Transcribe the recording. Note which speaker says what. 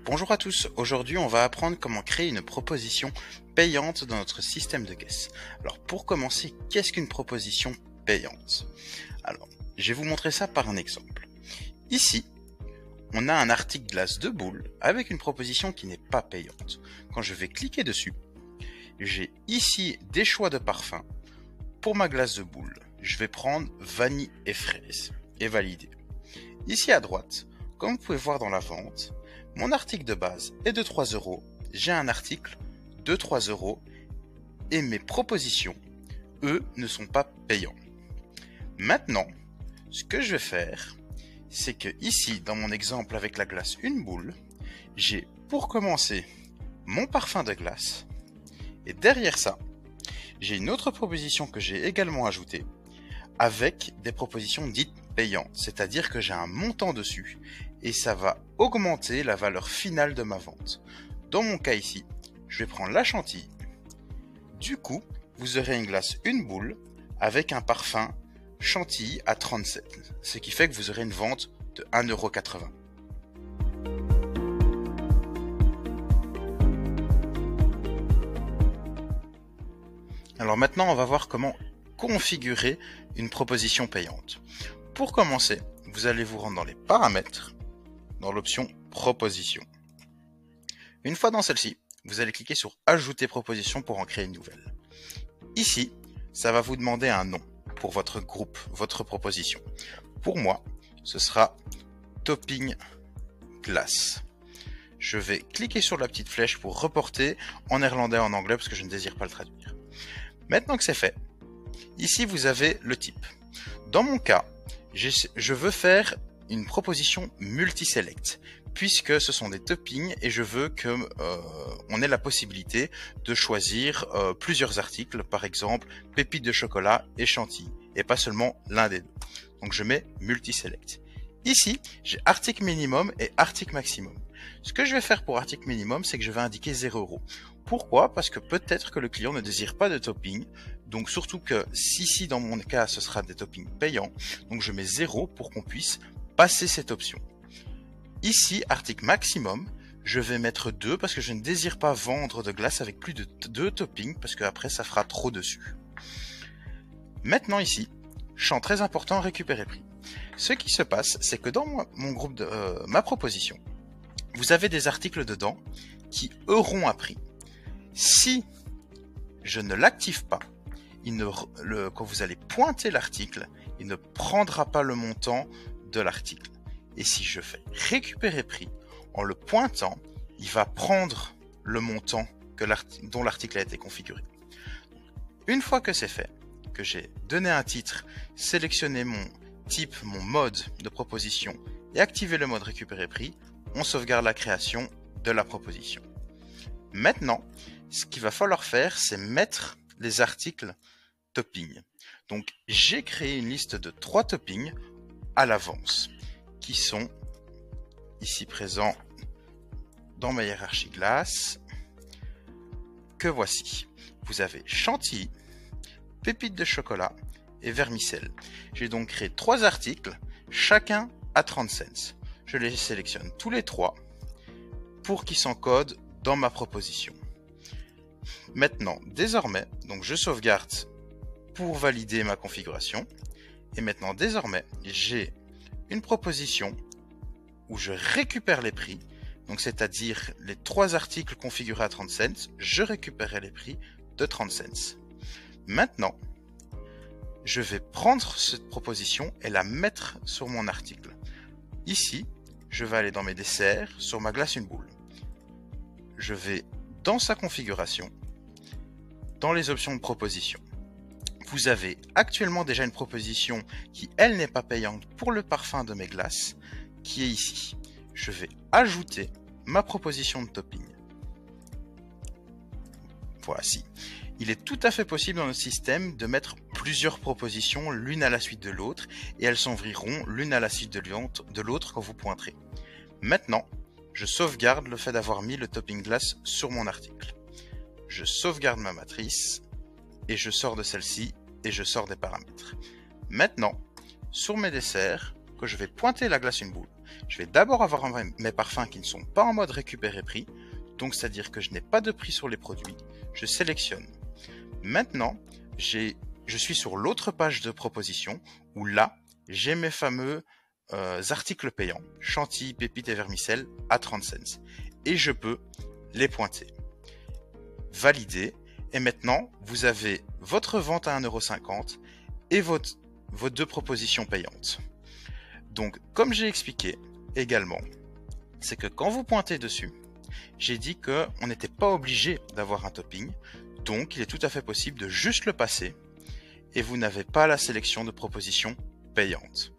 Speaker 1: Bonjour à tous, aujourd'hui on va apprendre comment créer une proposition payante dans notre système de caisse. Alors pour commencer, qu'est-ce qu'une proposition payante? Alors, je vais vous montrer ça par un exemple. Ici, on a un article glace de boule avec une proposition qui n'est pas payante. Quand je vais cliquer dessus, j'ai ici des choix de parfums. Pour ma glace de boule, je vais prendre vanille et fraise et valider. Ici à droite, comme vous pouvez voir dans la vente, mon article de base est de 3 €, j'ai un article de 3 € et mes propositions, eux, ne sont pas payants. Maintenant, ce que je vais faire, c'est que ici, dans mon exemple avec la glace une boule, j'ai pour commencer mon parfum de glace et derrière ça, j'ai une autre proposition que j'ai également ajoutée avec des propositions dites payantes, c'est-à-dire que j'ai un montant dessus et ça va augmenter la valeur finale de ma vente. Dans mon cas ici, je vais prendre la chantilly. Du coup, vous aurez une glace une boule avec un parfum chantilly à 37, ce qui fait que vous aurez une vente de 1,80 €. Alors maintenant, on va voir comment configurer une proposition payante. Pour commencer, vous allez vous rendre dans les paramètres, dans l'option proposition. Une fois dans celle-ci, vous allez cliquer sur ajouter proposition pour en créer une nouvelle. Ici, ça va vous demander un nom pour votre groupe, votre proposition. Pour moi, ce sera topping glace. Je vais cliquer sur la petite flèche pour reporter en néerlandais et en anglais parce que je ne désire pas le traduire. Maintenant que c'est fait, ici vous avez le type. Dans mon cas, je veux faire une proposition multi-select puisque ce sont des toppings et je veux que on ait la possibilité de choisir plusieurs articles, par exemple pépites de chocolat et chantilly, et pas seulement l'un des deux. Donc je mets multi-select. Ici, j'ai article minimum et article maximum. Ce que je vais faire pour article minimum, c'est que je vais indiquer 0 €. Pourquoi? Parce que peut-être que le client ne désire pas de topping. Donc surtout que si dans mon cas, ce sera des toppings payants. Donc je mets 0 pour qu'on puisse passer cette option. Ici, article maximum, je vais mettre 2 parce que je ne désire pas vendre de glace avec plus de 2 toppings parce que après ça fera trop dessus. Maintenant ici, champ très important, récupérer prix. Ce qui se passe, c'est que dans mon groupe de ma proposition, vous avez des articles dedans qui auront un prix. Si je ne l'active pas, quand vous allez pointer l'article, il ne prendra pas le montant de l'article. Et si je fais récupérer prix, en le pointant, il va prendre le montant dont l'article a été configuré. Une fois que c'est fait, que j'ai donné un titre, sélectionné mon type, mon mode de proposition et activé le mode récupérer prix, on sauvegarde la création de la proposition. Maintenant, ce qu'il va falloir faire, c'est mettre les articles topping. Donc, j'ai créé une liste de 3 toppings à l'avance, qui sont ici présents dans ma hiérarchie glace, que voici. Vous avez chantilly, pépites de chocolat et vermicelle. J'ai donc créé 3 articles, chacun à 30 cents. Je les sélectionne tous les 3 pour qu'ils s'encodent dans ma proposition. Maintenant, désormais, donc je sauvegarde pour valider ma configuration. Et maintenant, désormais, j'ai une proposition où je récupère les prix. Donc, c'est-à-dire les 3 articles configurés à 30 cents, je récupérerai les prix de 30 cents. Maintenant, je vais prendre cette proposition et la mettre sur mon article. Ici, je vais aller dans mes desserts, sur ma glace une boule. Je vais dans sa configuration, dans les options de proposition. Vous avez actuellement déjà une proposition qui, elle, n'est pas payante pour le parfum de mes glaces, qui est ici. Je vais ajouter ma proposition de topping. Voici. Il est tout à fait possible dans notre système de mettre plusieurs propositions l'une à la suite de l'autre et elles s'ouvriront l'une à la suite de l'autre quand vous pointerez. Maintenant, je sauvegarde le fait d'avoir mis le topping glace sur mon article. Je sauvegarde ma matrice et je sors de celle-ci et je sors des paramètres. Maintenant, sur mes desserts, que je vais pointer la glace une boule, je vais d'abord avoir mes parfums qui ne sont pas en mode récupérer prix, donc c'est-à-dire que je n'ai pas de prix sur les produits, je sélectionne. Maintenant, je suis sur l'autre page de proposition, où là, j'ai mes fameux articles payants, chantilly, pépites et vermicelles à 30 cents. Et je peux les pointer. Valider. Et maintenant, vous avez votre vente à 1,50 € et vos deux propositions payantes. Donc, comme j'ai expliqué également, c'est que quand vous pointez dessus, j'ai dit qu'on n'était pas obligé d'avoir un topping, donc il est tout à fait possible de juste le passer et vous n'avez pas la sélection de propositions payantes.